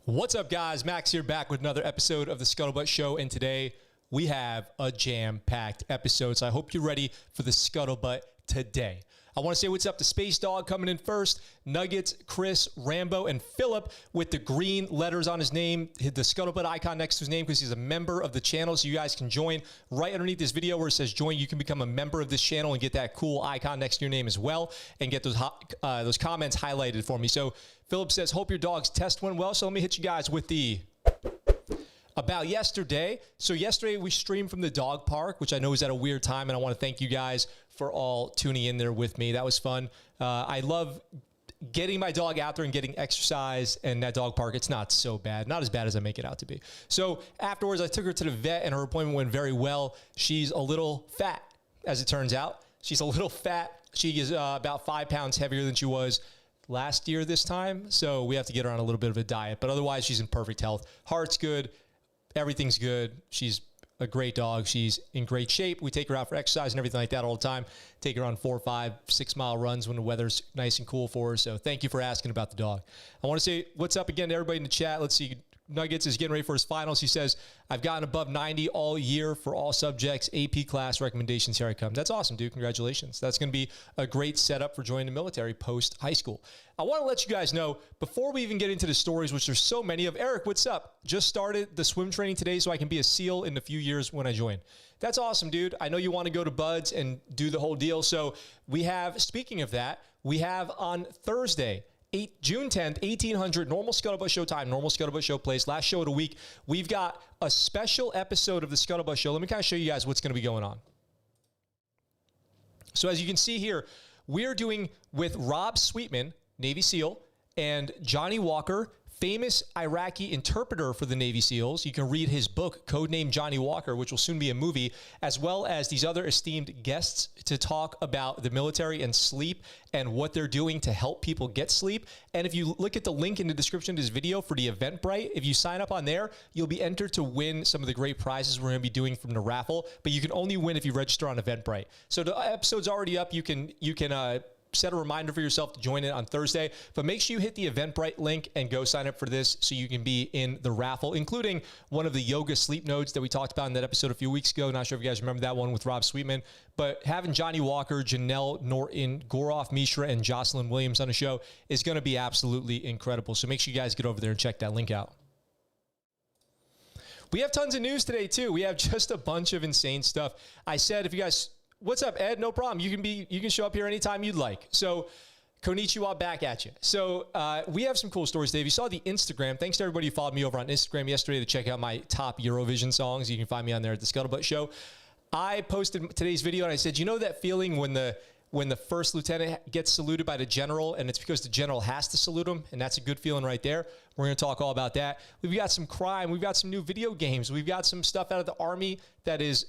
What's up, guys? Max here, back with another episode of the ScuttleButt Show, and today we have a jam-packed episode, so I hope you're ready for the ScuttleButt today. I want to say what's up to Space Dog coming in first, Nuggets, Chris, Rambo, and Philip with the green letters on his name, the ScuttleButt icon next to his name because he's a member of the channel, so you guys can join right underneath this video where it says join. You can become a member of this channel and get that cool icon next to your name as well and get those comments highlighted for me. So Philip says, hope your dog's test went well, so let me hit you guys with the about yesterday. So yesterday we streamed from the dog park, which I know is at a weird time, and I want to thank you guys for all tuning in there with me. That was fun. I love getting my dog out there and getting exercise, and that dog park, it's not so bad. Not as bad as I make it out to be. So afterwards, I took her to the vet, and her appointment went very well. She's a little fat, as it turns out. She's a little fat. She is about 5 pounds heavier than she was last year this time, so we have to get her on a little bit of a diet, but otherwise she's in perfect health. Heart's good. Everything's good. She's a great dog. She's in great shape. We take her out for exercise and everything like that all the time. Take her on 4, 5, 6 mile runs when the weather's nice and cool for her. So thank you for asking about the dog. I want to say what's up again to everybody in the chat. Let's see. Nuggets is getting ready for his finals. He says, I've gotten above 90 all year for all subjects. AP class recommendations. Here I come. That's awesome, dude. Congratulations. That's going to be a great setup for joining the military post high school. I want to let you guys know, before we even get into the stories, which there's so many of, Eric, what's up? Just started the swim training today so I can be a SEAL in a few years when I join. That's awesome, dude. I know you want to go to Buds and do the whole deal. So we have, speaking of that, we have on Thursday, June 10th, 1800, normal ScuttleButt Show time, normal ScuttleButt Show place, last show of the week. We've got a special episode of the ScuttleButt Show. Let me kind of show you guys what's going to be going on. So as you can see here, we're doing with Rob Sweetman, Navy SEAL, and Johnny Walker, famous Iraqi interpreter for the Navy SEALs. You can read his book, Codename Johnny Walker, which will soon be a movie, as well as these other esteemed guests to talk about the military and sleep and what they're doing to help people get sleep. And if you look at the link in the description of this video for the EventBrite, if you sign up on there, you'll be entered to win some of the great prizes we're going to be doing from the raffle, but you can only win if you register on EventBrite. So the episode's already up. You can set a reminder for yourself to join it on Thursday, but make sure you hit the EventBrite link and go sign up for this so you can be in the raffle, including one of the yoga sleep nodes that we talked about in that episode a few weeks ago. Not sure if you guys remember that one with Rob Sweetman, but having Johnny Walker, Janelle Norton, Goroff Mishra, and Jocelyn Williams on the show is going to be absolutely incredible. So make sure you guys get over there and check that link out. We have tons of news today too. We have just a bunch of insane stuff. I said, if you guys, what's up, Ed? No problem. You can show up here anytime you'd like. So, konnichiwa back at you. So, we have some cool stories, Dave. You saw the Instagram. Thanks to everybody who followed me over on Instagram yesterday to check out my top Eurovision songs. You can find me on there at the ScuttleButt Show. I posted today's video and I said, you know that feeling when the first lieutenant gets saluted by the general, and it's because the general has to salute him, and that's a good feeling right there. We're going to talk all about that. We've got some crime. We've got some new video games. We've got some stuff out of the Army that is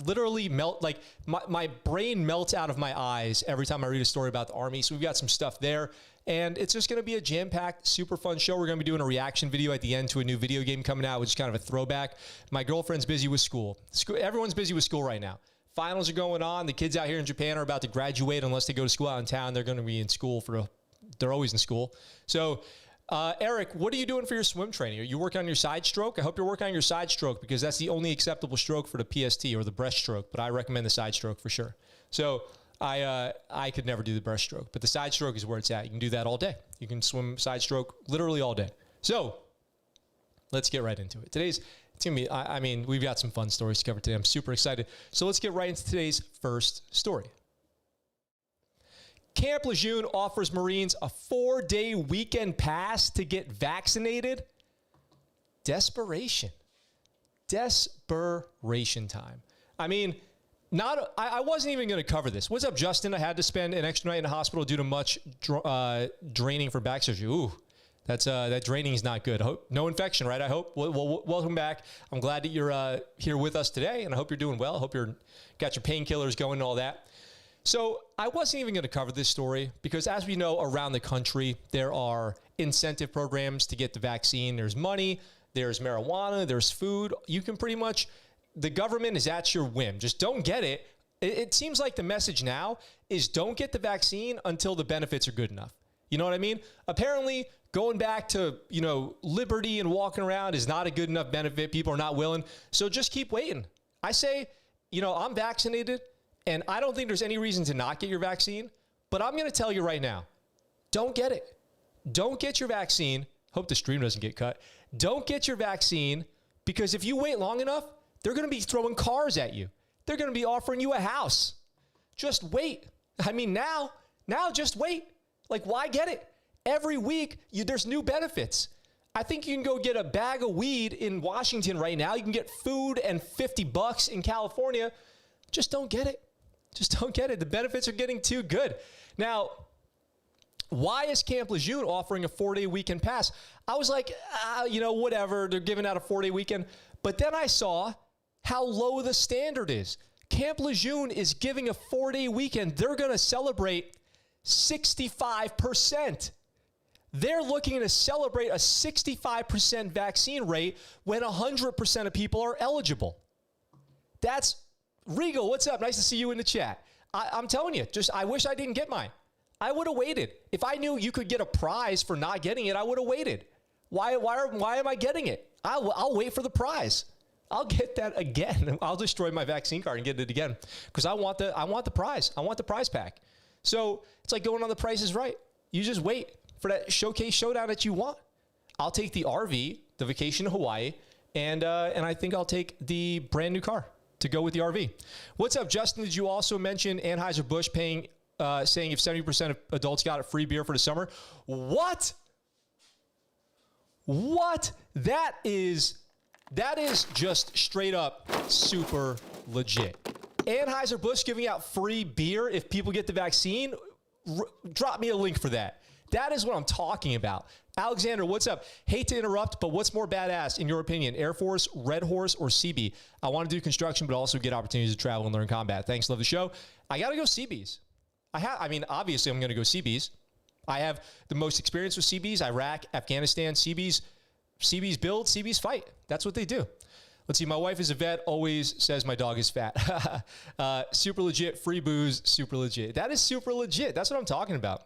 literally like my brain melts out of my eyes every time I read a story about the Army. So we've got some stuff there, and it's just going to be a jam-packed, super fun show. We're going to be doing a reaction video at the end to a new video game coming out, which is kind of a throwback. My girlfriend's busy with school. Everyone's busy with school right now. Finals are going on. The kids out here in Japan are about to graduate. Unless they go to school out in town, they're going to be in school they're always in school. So Eric, what are you doing for your swim training? Are you working on your side stroke? I hope you're working on your side stroke because that's the only acceptable stroke for the PST or the breaststroke, but I recommend the side stroke for sure. So I could never do the breaststroke, but the side stroke is where it's at. You can do that all day. You can swim side stroke literally all day. So let's get right into it. It's going to be, I mean, we've got some fun stories to cover today. I'm super excited. So let's get right into today's first story. Camp Lejeune offers Marines a 4-day weekend pass to get vaccinated. Desperation. Desperation time. I mean, I wasn't even going to cover this. What's up, Justin? I had to spend an extra night in the hospital due to much draining for back surgery. Ooh, That draining is not good. No infection, right? I hope. Well, welcome back. I'm glad that you're here with us today, and I hope you're doing well. I hope you're got your painkillers going and all that. So I wasn't even going to cover this story because, as we know, around the country, there are incentive programs to get the vaccine. There's money, there's marijuana, there's food. You can pretty much, the government is at your whim. Just don't get it. It seems like the message now is don't get the vaccine until the benefits are good enough. You know what I mean? Apparently, going back to, liberty and walking around is not a good enough benefit. People are not willing. So just keep waiting. I say, I'm vaccinated. And I don't think there's any reason to not get your vaccine, but I'm going to tell you right now, don't get it. Don't get your vaccine. Hope the stream doesn't get cut. Don't get your vaccine because if you wait long enough, they're going to be throwing cars at you. They're going to be offering you a house. Just wait. I mean, now just wait. Like, why get it? Every week, there's new benefits. I think you can go get a bag of weed in Washington right now. You can get food and $50 in California. Just don't get it. Just don't get it. The benefits are getting too good. Now, why is Camp Lejeune offering a 4-day weekend pass? I was like, whatever. They're giving out a 4-day weekend. But then I saw how low the standard is. Camp Lejeune is giving a 4-day weekend. They're going to celebrate 65%. They're looking to celebrate a 65% vaccine rate when 100% of people are eligible. That's Regal, what's up? Nice to see you in the chat. I'm telling you, I wish I didn't get mine. I would have waited. If I knew you could get a prize for not getting it, I would have waited. Why am I getting it? I'll wait for the prize. I'll get that again. I'll destroy my vaccine card and get it again because I want the prize. I want the prize pack. So it's like going on The Price is Right. You just wait for that showcase showdown that you want. I'll take the RV, the vacation to Hawaii, and I think I'll take the brand new car to go with the RV. What's up, Justin? Did you also mention Anheuser-Busch saying if 70% of adults got a free beer for the summer? What? That is just straight up super legit. Anheuser-Busch giving out free beer if people get the vaccine? Drop me a link for that. That is what I'm talking about. Alexander, what's up? Hate to interrupt, but what's more badass in your opinion? Air Force, Red Horse, or CB? I want to do construction, but also get opportunities to travel and learn combat. Thanks, love the show. I got to go CBs. Obviously I'm going to go CBs. I have the most experience with CBs, Iraq, Afghanistan, CBs build, CBs fight. That's what they do. Let's see. My wife is a vet, always says my dog is fat. Super legit, free booze, super legit. That is super legit. That's what I'm talking about.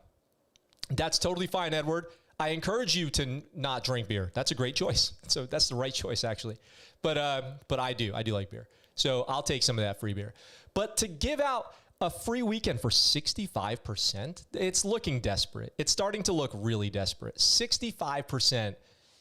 That's totally fine, Edward. I encourage you to not drink beer. That's a great choice. So that's the right choice, actually. But I do like beer. So I'll take some of that free beer. But to give out a free weekend for 65%, it's looking desperate. It's starting to look really desperate. 65%,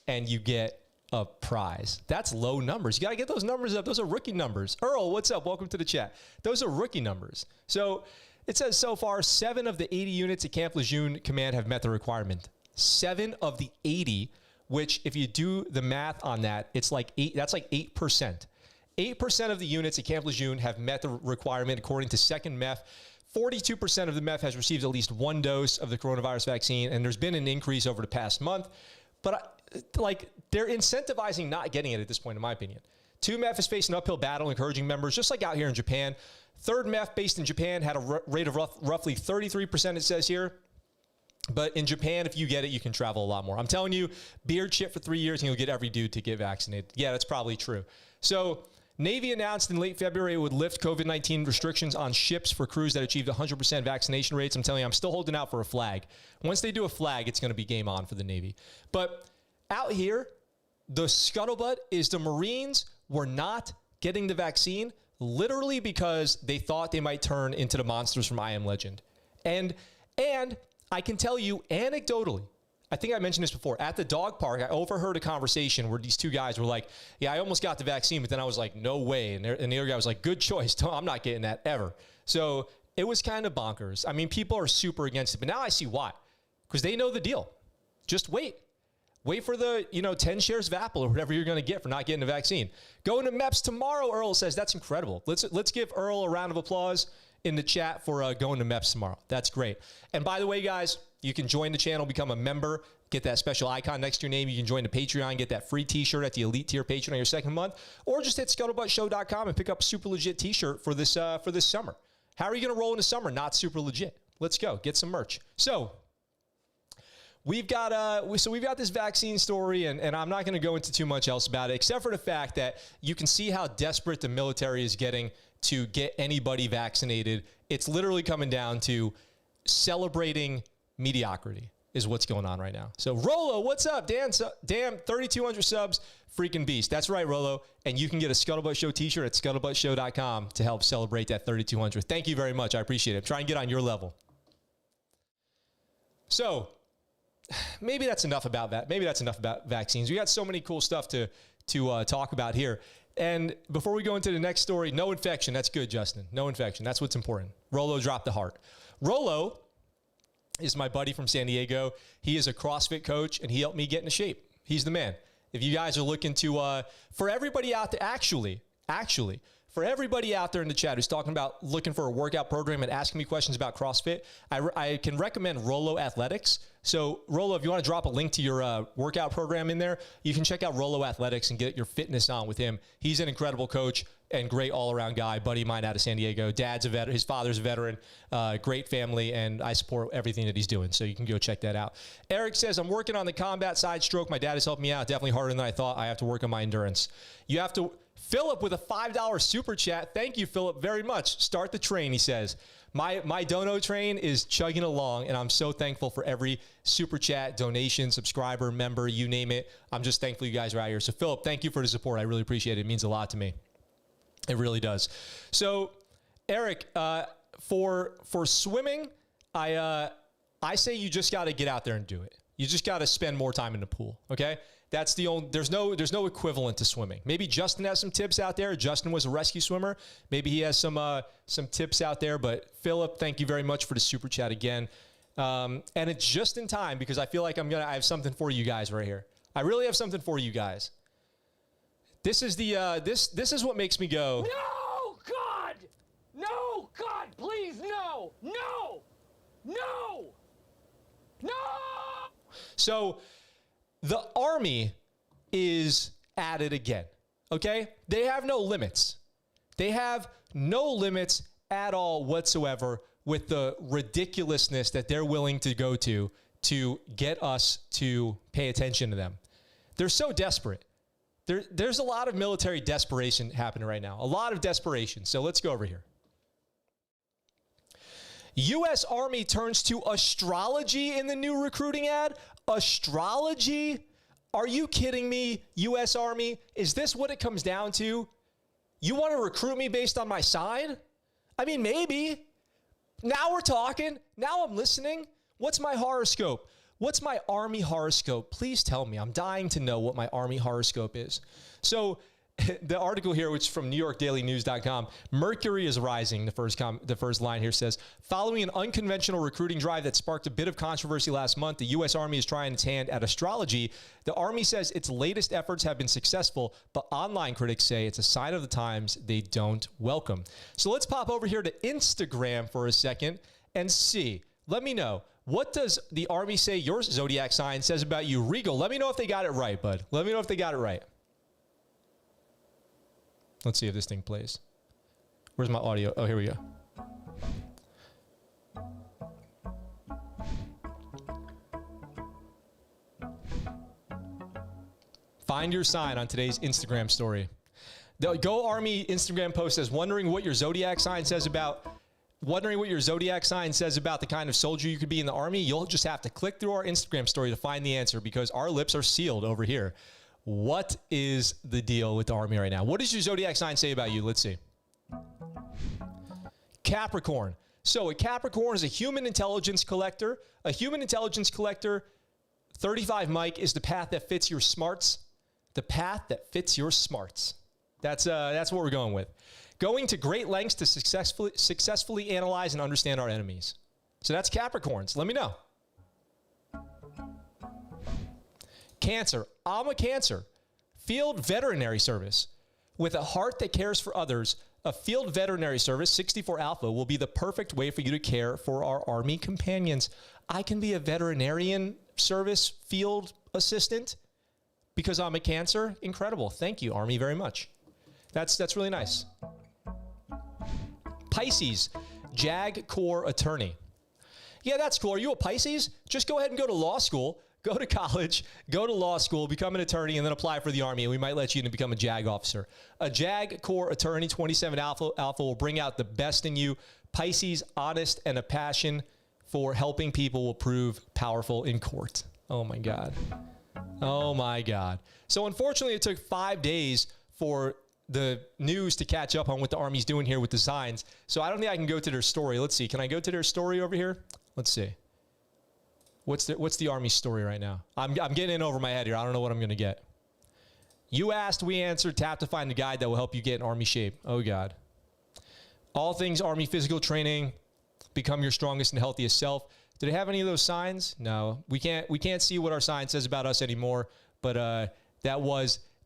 and you get a prize. That's low numbers. You got to get those numbers up. Those are rookie numbers. Earl, what's up? Welcome to the chat. Those are rookie numbers. So it says so far, 7 of the 80 units at Camp Lejeune Command have met the requirement. 7 of the 80, which if you do the math on that, it's like 8. That's like 8%. 8% of the units at Camp Lejeune have met the requirement according to Second MEF. 42% of the MEF has received at least 1 dose of the coronavirus vaccine, and there's been an increase over the past month. But they're incentivizing not getting it at this point, in my opinion. 2 MEF is facing an uphill battle, encouraging members, just like out here in Japan. 3rd MEF, based in Japan, had a rate of roughly 33%, it says here. But in Japan, if you get it, you can travel a lot more. I'm telling you, beard chip for 3 years, and you'll get every dude to get vaccinated. Yeah, that's probably true. So Navy announced in late February it would lift COVID-19 restrictions on ships for crews that achieved 100% vaccination rates. I'm telling you, I'm still holding out for a flag. Once they do a flag, it's going to be game on for the Navy. But out here, the scuttlebutt is the Marines were not getting the vaccine literally because they thought they might turn into the monsters from I Am Legend. And I can tell you anecdotally, I think I mentioned this before, at the dog park, I overheard a conversation where these 2 guys were like, yeah, I almost got the vaccine, but then I was like, no way. And the other guy was like, good choice. I'm not getting that ever. So it was kind of bonkers. I mean, people are super against it, but now I see why. Because they know the deal. Just wait. Wait for the, 10 shares of Apple or whatever you're going to get for not getting the vaccine. Going to MEPS tomorrow, Earl says. That's incredible. Let's give Earl a round of applause in the chat for going to MEPS tomorrow. That's great. And by the way, guys, you can join the channel, become a member. Get that special icon next to your name. You can join the Patreon, get that free t-shirt at the elite tier Patreon on your second month, or just hit ScuttleButtShow.com and pick up a super legit t-shirt for this summer. How are you going to roll into summer? Not super legit. Let's go. Get some merch. So we've got this vaccine story, and I'm not going to go into too much else about it, except for the fact that you can see how desperate the military is getting to get anybody vaccinated. It's literally coming down to celebrating mediocrity is what's going on right now. So Rolo, what's up? Damn, 3,200 subs, freaking beast. That's right, Rolo. And you can get a ScuttleButt Show t-shirt at ScuttleButtShow.com to help celebrate that 3,200. Thank you very much. I appreciate it. I'm trying to get on your level. So maybe that's enough about that. Maybe that's enough about vaccines. We got so many cool stuff to talk about here. And before we go into the next story, no infection. That's good, Justin. No infection. That's what's important. Rolo dropped the heart. Rolo is my buddy from San Diego. He is a CrossFit coach, and he helped me get into shape. He's the man. If you guys are looking to, for everybody out there, actually, for everybody out there in the chat who's talking about looking for a workout program and asking me questions about CrossFit, I can recommend Rolo Athletics. So Rolo, if you want to drop a link to your workout program in there, you can check out Rolo Athletics and get your fitness on with him. He's an incredible coach and great all-around guy, buddy of mine out of San Diego. Dad's a veteran, his father's a veteran, great family, and I support everything that he's doing, so you can go check that out. Eric says, I'm working on the combat side stroke. My dad has helped me out, definitely harder than I thought. I have to work on my endurance. You have to, Philip with a $5 super chat. Thank you, Philip, very much. Start the train, he says. My dono train is chugging along, and I'm so thankful for every super chat, donation, subscriber, member, you name it. I'm just thankful you guys are out here. So, Philip, thank you for the support. I really appreciate it. It means a lot to me. It really does. So, Eric, for swimming, I say you just got to get out there and do it. You just got to spend more time in the pool, okay? That's the only, there's no equivalent to swimming. Maybe Justin has some tips out there. Justin was a rescue swimmer. Maybe he has some tips out there. But Philip, thank you very much for the super chat again. And it's just in time because I feel like I have something for you guys right here. I really have something for you guys. This is the this is what makes me go. No, God! No, God, please, no! No! No! No! So the Army is at it again, okay? They have no limits. They have no limits at all whatsoever with the ridiculousness that they're willing to go to get us to pay attention to them. They're so desperate. There's a lot of military desperation happening right now, a lot of desperation. So let's go over here. U.S. Army turns to astrology in the new recruiting ad. Astrology? Are you kidding me, U.S. Army? Is this what it comes down to? You want to recruit me based on my sign? I mean, maybe. Now we're talking. Now I'm listening. What's my horoscope? What's my Army horoscope? Please tell me. I'm dying to know what my Army horoscope is. So the article here, which is from NewYorkDailyNews.com, Mercury is rising. The first line here says, following an unconventional recruiting drive that sparked a bit of controversy last month, the U.S. Army is trying its hand at astrology. The Army says its latest efforts have been successful, but online critics say it's a sign of the times they don't welcome. So let's pop over here to Instagram for a second and see. Let me know. What does the Army say your zodiac sign says about you? Regal, let me know if they got it right, bud. Let me know if they got it right. Let's see if this thing plays. Where's my audio? Oh, here we go. Find your sign on today's Instagram story. The Go Army Instagram post says, wondering what your zodiac sign says about the kind of soldier you could be in the Army. You'll just have to click through our Instagram story to find the answer because our lips are sealed over here. What is the deal with the Army right now? What does your zodiac sign say about you? Let's see. Capricorn. So a Capricorn is a human intelligence collector. A human intelligence collector, 35 Mike, is the path that fits your smarts. The path that fits your smarts. That's what we're going with. Going to great lengths to successfully analyze and understand our enemies. So that's Capricorns. Let me know. Cancer. I'm a Cancer. Field veterinary service. With a heart that cares for others, a field veterinary service, 64 Alpha, will be the perfect way for you to care for our Army companions. I can be a veterinarian service field assistant because I'm a Cancer. Incredible. Thank you, Army, very much. That's really nice. Pisces, JAG Corps attorney. Yeah, that's cool. Are you a Pisces? Just go ahead and go to law school, go to college, go to law school, become an attorney, and then apply for the Army, and we might let you in to become a JAG officer. A JAG Corps attorney, 27 Alpha will bring out the best in you. Pisces, honest, and a passion for helping people will prove powerful in court. Oh, my God. Oh, my God. So, unfortunately, it took 5 days for the news to catch up on what the Army's doing here with the signs. So I don't think I can go to their story. Let's see. Can I go to their story over here? Let's see. What's the Army story right now? I'm getting in over my head here. I don't know what I'm going to get. You asked, we answered. Tap to find the guide that will help you get in Army shape. Oh, God. All things Army physical training. Become your strongest and healthiest self. Do they have any of those signs? No. We can't see what our sign says about us anymore. But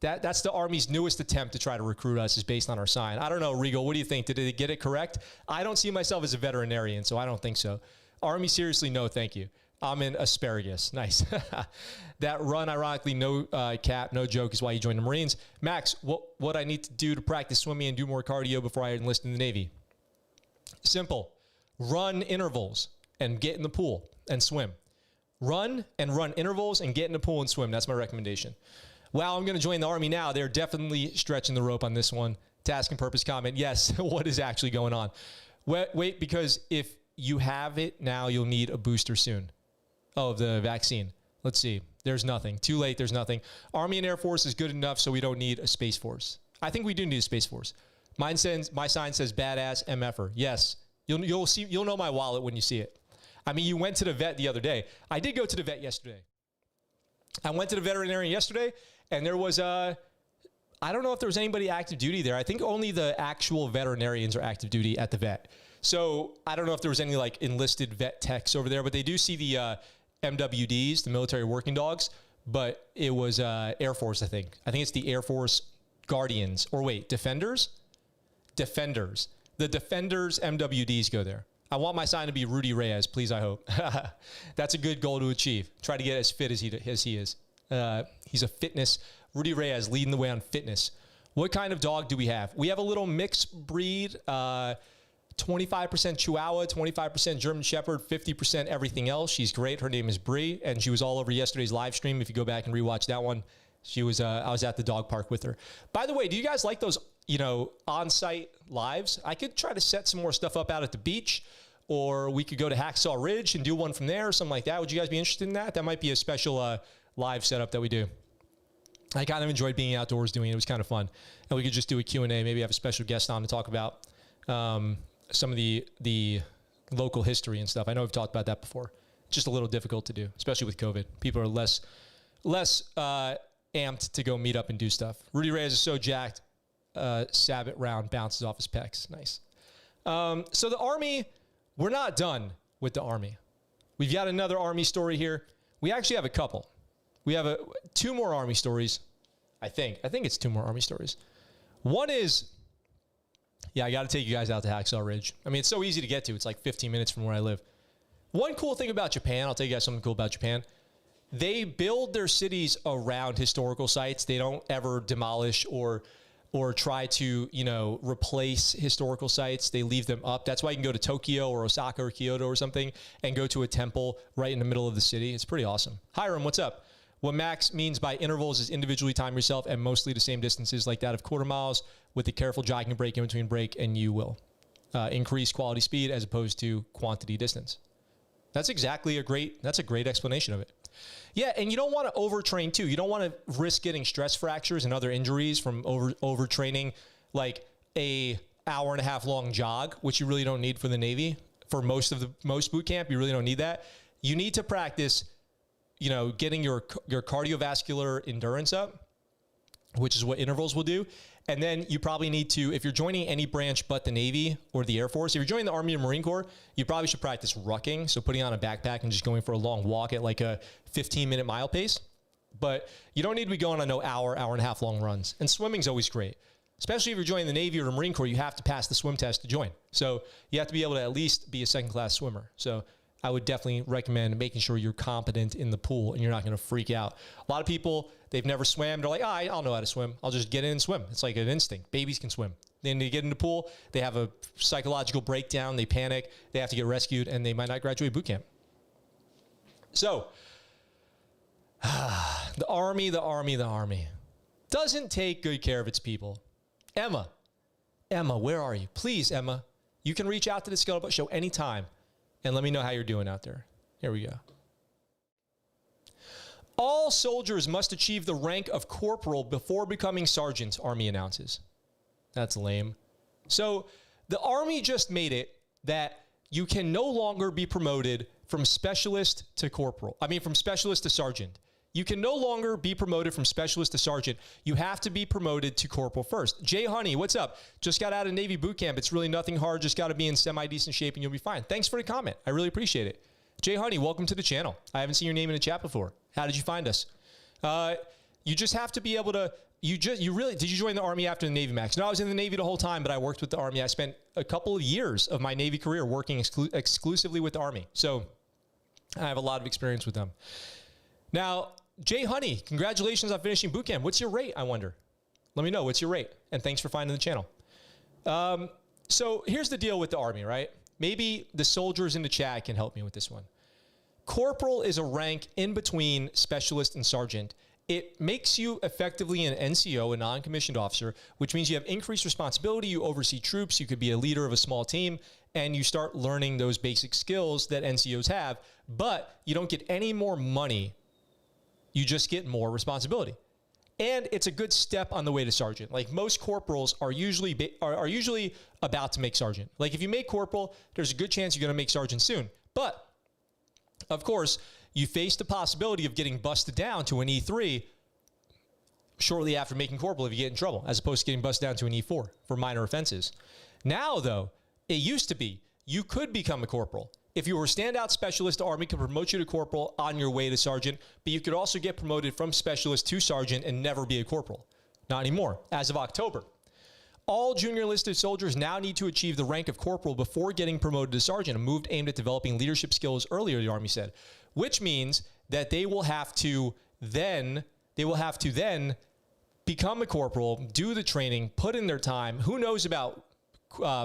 that's the Army's newest attempt to try to recruit us is based on our sign. I don't know, Regal, what do you think? Did they get it correct? I don't see myself as a veterinarian, so I don't think so. Army, seriously, no, thank you. I'm in asparagus. Nice. That run, ironically, no cap, no joke, is why you joined the Marines. Max, what I need to do to practice swimming and do more cardio before I enlist in the Navy? Simple. Run intervals and get in the pool and swim. Run intervals and get in the pool and swim. That's my recommendation. Wow, I'm going to join the Army now. They're definitely stretching the rope on this one. Task and purpose comment. Yes, what is actually going on? Wait, because if you have it now, you'll need a booster soon. Oh, the vaccine. Let's see. There's nothing. Too late. There's nothing. Army and Air Force is good enough, so we don't need a Space Force. I think we do need a Space Force. My sign says badass MFer. Yes. You'll know my wallet when you see it. I mean, you went to the vet the other day. I did go to the vet yesterday. I went to the veterinarian yesterday, and there was I don't know if there was anybody active duty there. I think only the actual veterinarians are active duty at the vet. So I don't know if there was any like enlisted vet techs over there, but they do see the MWDs, the military working dogs, but it was Air Force, I think. I think it's the Air Force Guardians, or wait, Defenders? Defenders. The Defenders MWDs go there. I want my sign to be Rudy Reyes, please, I hope. That's a good goal to achieve. Try to get as fit as he is. He's a fitness. Rudy Reyes leading the way on fitness. What kind of dog do we have? We have a little mixed breed, 25% Chihuahua, 25% German Shepherd, 50% everything else. She's great. Her name is Bree, and she was all over yesterday's live stream. If you go back and rewatch that one, she was. I was at the dog park with her. By the way, do you guys like those, on-site lives? I could try to set some more stuff up out at the beach, or we could go to Hacksaw Ridge and do one from there or something like that. Would you guys be interested in that? That might be a special live setup that we do. I kind of enjoyed being outdoors doing it. It was kind of fun. And we could just do a Q&A, maybe have a special guest on to talk about some of the local history and stuff. I know we've talked about that before. Just a little difficult to do, especially with COVID. People are less amped to go meet up and do stuff. Rudy Reyes is so jacked. Sabbath round bounces off his pecs. Nice. So the Army, we're not done with the Army. We've got another Army story here. We actually have a couple. We have two more Army stories, I think. I think it's two more Army stories. One is, I got to take you guys out to Hacksaw Ridge. I mean, it's so easy to get to. It's like 15 minutes from where I live. One cool thing about Japan, I'll tell you guys something cool about Japan. They build their cities around historical sites. They don't ever demolish or try to, replace historical sites. They leave them up. That's why you can go to Tokyo or Osaka or Kyoto or something and go to a temple right in the middle of the city. It's pretty awesome. Hiram, what's up? What Max means by intervals is individually time yourself and mostly the same distances like that of quarter miles with a careful jogging break in between break, and you will increase quality speed as opposed to quantity distance. That's a great explanation of it. Yeah, and you don't want to overtrain too. You don't want to risk getting stress fractures and other injuries from overtraining, like a hour and a half long jog, which you really don't need for the Navy. For most boot camp, you really don't need that. You need to practice, getting your cardiovascular endurance up, which is what intervals will do. And then you probably need to, if you're joining any branch but the Navy or the Air Force, if you're joining the Army or Marine Corps, you probably should practice rucking. So putting on a backpack and just going for a long walk at like a 15-minute mile pace. But you don't need to be going on no hour and a half long runs. And swimming's always great. Especially if you're joining the Navy or the Marine Corps, you have to pass the swim test to join. So you have to be able to at least be a second-class swimmer. So I would definitely recommend making sure you're competent in the pool and you're not going to freak out. A lot of people, they've never swam. They're like, I'll know how to swim. I'll just get in and swim. It's like an instinct. Babies can swim. Then they get in the pool, they have a psychological breakdown, they panic, they have to get rescued, and they might not graduate boot camp. So, the Army doesn't take good care of its people. Emma, where are you? Please, Emma, you can reach out to the ScuttleButt Show anytime and let me know how you're doing out there. Here we go. All soldiers must achieve the rank of corporal before becoming sergeant, Army announces. That's lame. So the Army just made it that you can no longer be promoted from specialist to corporal. From specialist to sergeant. You can no longer be promoted from specialist to sergeant. You have to be promoted to corporal first. Jay Honey, what's up? Just got out of Navy boot camp. It's really nothing hard. Just got to be in semi-decent shape and you'll be fine. Thanks for the comment. I really appreciate it. Jay Honey, welcome to the channel. I haven't seen your name in the chat before. How did you find us? You just have to be able to, did you join the Army after the Navy Max? No, I was in the Navy the whole time, but I worked with the Army. I spent a couple of years of my Navy career working exclusively with the Army. So I have a lot of experience with them. Now, Jay Honey, congratulations on finishing boot camp. What's your rate, I wonder? Let me know. What's your rate? And thanks for finding the channel. So here's the deal with the Army, right? Maybe the soldiers in the chat can help me with this one. Corporal is a rank in between specialist and sergeant. It makes you effectively an NCO, a non-commissioned officer, which means you have increased responsibility. You oversee troops. You could be a leader of a small team, and you start learning those basic skills that NCOs have, but you don't get any more money. You just get more responsibility. And it's a good step on the way to sergeant. Like most corporals are usually about to make sergeant. Like if you make corporal, there's a good chance you're going to make sergeant soon. But of course, you face the possibility of getting busted down to an E3 shortly after making corporal if you get in trouble, as opposed to getting busted down to an E4 for minor offenses. Now, though, it used to be you could become a corporal. If you were a standout specialist, the Army could promote you to corporal on your way to sergeant, but you could also get promoted from specialist to sergeant and never be a corporal. Not anymore, as of October. All junior enlisted soldiers now need to achieve the rank of corporal before getting promoted to sergeant, a move aimed at developing leadership skills earlier, the Army said, which means that they will have to then become a corporal, do the training, put in their time. Who knows about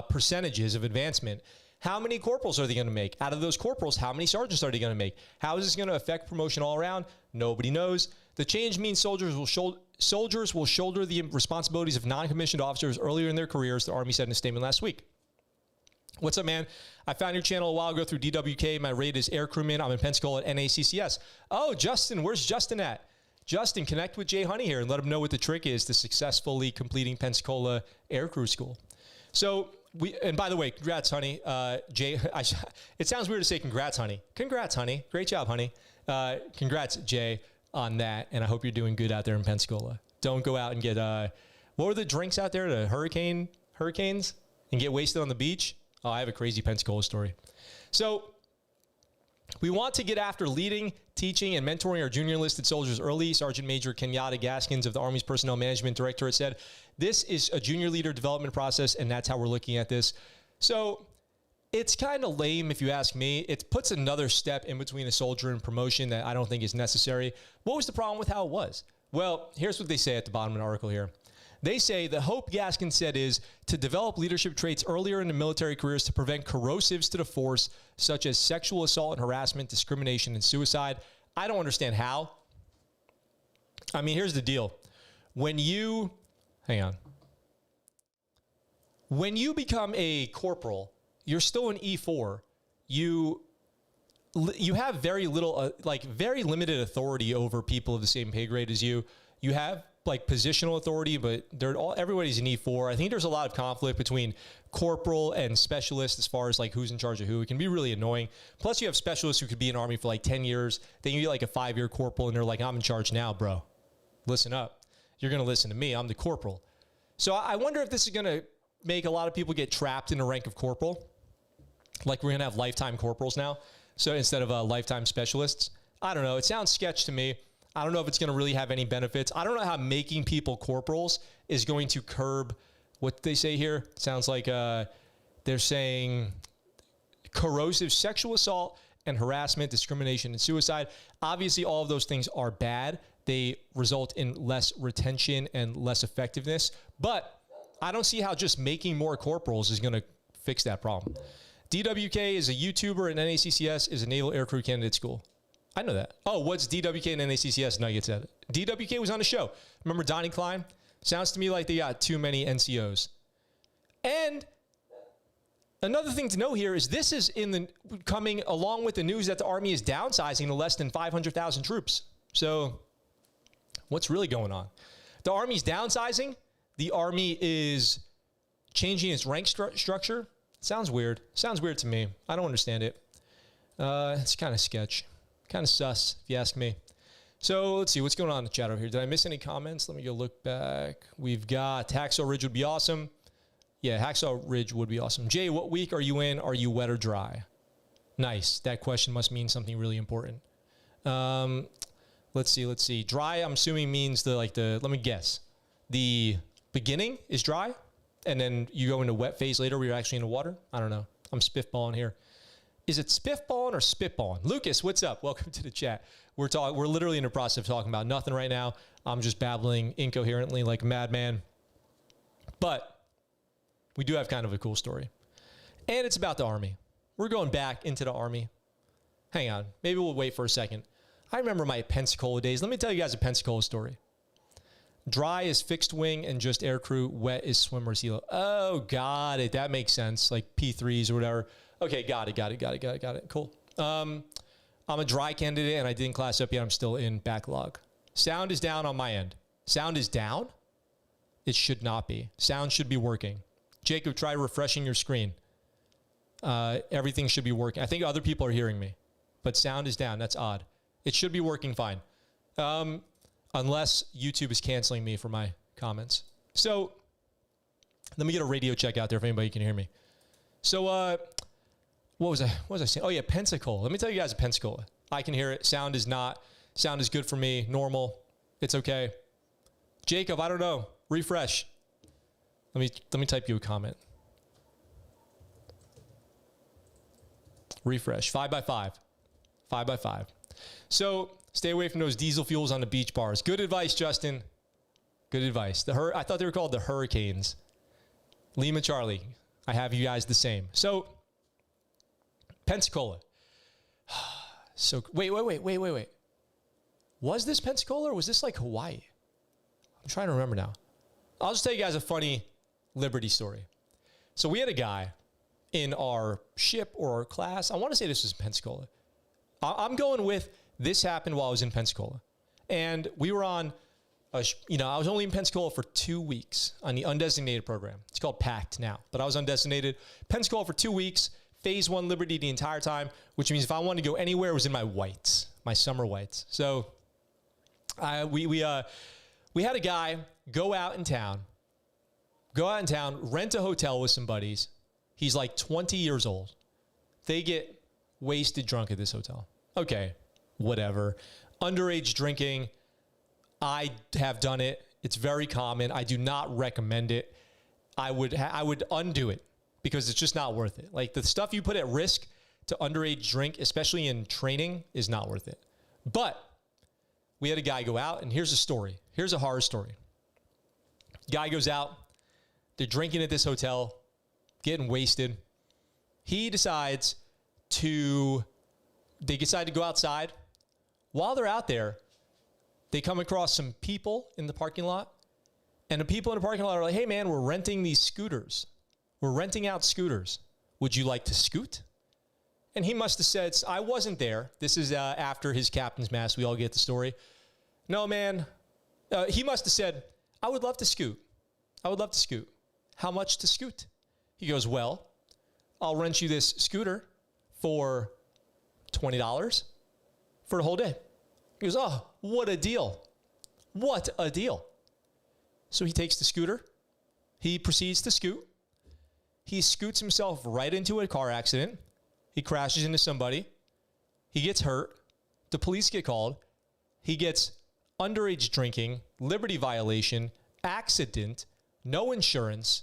percentages of advancement? How many corporals are they going to make? Out of those corporals, how many sergeants are they going to make? How is this going to affect promotion all around? Nobody knows. The change means soldiers will shoulder the responsibilities of non-commissioned officers earlier in their careers, the Army said in a statement last week. What's up, man? I found your channel a while ago through DWK. My rate is air crewman. I'm in Pensacola at NACCS. Oh, Justin, where's Justin at? Justin, connect with Jay Honey here and let him know what the trick is to successfully completing Pensacola Air Crew School. So, and by the way, congrats, honey. Jay, it sounds weird to say congrats, honey. Congrats, honey. Great job, honey. Congrats, Jay, on that. And I hope you're doing good out there in Pensacola. Don't go out and get, what were the drinks out there? The hurricanes? And get wasted on the beach? Oh, I have a crazy Pensacola story. So we want to get after leading, teaching, and mentoring our junior enlisted soldiers early. Sergeant Major Kenyatta Gaskins of the Army's Personnel Management Directorate said, this is a junior leader development process, and that's how we're looking at this. So it's kind of lame if you ask me. It puts another step in between a soldier and promotion that I don't think is necessary. What was the problem with how it was? Well, here's what they say at the bottom of the article here. They say the hope Gaskins said is to develop leadership traits earlier in the military careers to prevent corrosives to the force, such as sexual assault and harassment, discrimination, and suicide. I don't understand how. I mean, here's the deal. When you become a corporal, you're still an E4. You have very little, very limited authority over people of the same pay grade as you. You have like positional authority, but everybody's an E4. I think there's a lot of conflict between corporal and specialist as far as like who's in charge of who. It can be really annoying. Plus you have specialists who could be in Army for like 10 years. Then you get like a 5-year corporal and they're like, I'm in charge now, bro. Listen up. You're going to listen to me. I'm the corporal. So I wonder if this is going to make a lot of people get trapped in the rank of corporal. Like we're going to have lifetime corporals now. So instead of lifetime specialists, I don't know. It sounds sketch to me. I don't know if it's going to really have any benefits. I don't know how making people corporals is going to curb what they say here. It sounds like they're saying corrosive sexual assault and harassment, discrimination, and suicide. Obviously, all of those things are bad. They result in less retention and less effectiveness. But I don't see how just making more corporals is going to fix that problem. DWK is a YouTuber, and NACCS is a Naval Aircrew Candidate School. I know that. Oh, what's DWK and NACCS? Nuggets at it. DWK was on the show. Remember Donnie Klein? Sounds to me like they got too many NCOs. And another thing to know here is this is coming along with the news that the Army is downsizing to less than 500,000 troops. So what's really going on? The Army's downsizing. The Army is changing its rank structure. Sounds weird. Sounds weird to me. I don't understand it. It's kind of sketch. Kind of sus, if you ask me. So let's see what's going on in the chat over here. Did I miss any comments? Let me go look back. We've got Hacksaw Ridge would be awesome. Yeah, Hacksaw Ridge would be awesome. Jay, what week are you in? Are you wet or dry? Nice. That question must mean something really important. Let's see. Dry, I'm assuming means let me guess. The beginning is dry, and then you go into wet phase later where you're actually in the water? I don't know. I'm spitballing here. Is it spiffballing or spitballing? Lucas, what's up? Welcome to the chat. We're literally in the process of talking about nothing right now. I'm just babbling incoherently like a madman. But we do have kind of a cool story. And it's about the Army. We're going back into the Army. Hang on. Maybe we'll wait for a second. I remember my Pensacola days. Let me tell you guys a Pensacola story. Dry is fixed wing and just air crew. Wet is swimmer helo. Oh, got it. That makes sense. Like P3s or whatever. Okay, got it. Cool. I'm a dry candidate, and I didn't class up yet. I'm still in backlog. Sound is down on my end. Sound is down? It should not be. Sound should be working. Jacob, try refreshing your screen. Everything should be working. I think other people are hearing me, but sound is down. That's odd. It should be working fine. Unless YouTube is canceling me for my comments. So let me get a radio check out there if anybody can hear me. So, what was I saying? Oh yeah, Pensacola. Let me tell you guys a Pensacola. I can hear it. Sound is good for me. Normal. It's okay. Jacob, I don't know. Refresh. Let me type you a comment. Refresh. 5x5. 5x5. So stay away from those diesel fuels on the beach bars. Good advice, Justin. Good advice. I thought they were called the Hurricanes. Lima Charlie. I have you guys the same. So Pensacola. So wait. Was this Pensacola or was this like Hawaii? I'm trying to remember now. I'll just tell you guys a funny Liberty story. So we had a guy in our ship or our class. I want to say this was Pensacola. I'm going with this happened while I was in Pensacola. And we were on, I was only in Pensacola for 2 weeks on the undesignated program. It's called PACT now, but I was undesignated. Pensacola for 2 weeks. Phase 1 Liberty the entire time, which means if I wanted to go anywhere, it was in my whites, my summer whites. So we had a guy go out in town, rent a hotel with some buddies. He's like 20 years old. They get wasted drunk at this hotel. Okay, whatever. Underage drinking. I have done it. It's very common. I do not recommend it. I would undo it. Because it's just not worth it. Like the stuff you put at risk to underage drink, especially in training, is not worth it. But we had a guy go out, and here's a story. Here's a horror story. Guy goes out. They're drinking at this hotel, getting wasted. They decide to go outside. While they're out there, they come across some people in the parking lot. And the people in the parking lot are like, hey, man, we're renting these scooters. We're renting out scooters. Would you like to scoot? And he must have said, I wasn't there. This is after his captain's mass. We all get the story. No, man. He must have said, I would love to scoot. I would love to scoot. How much to scoot? He goes, well, I'll rent you this scooter for $20 for the whole day. He goes, oh, what a deal. What a deal. So he takes the scooter. He proceeds to scoot. He scoots himself right into a car accident. He crashes into somebody. He gets hurt. The police get called. He gets underage drinking, liberty violation, accident, no insurance.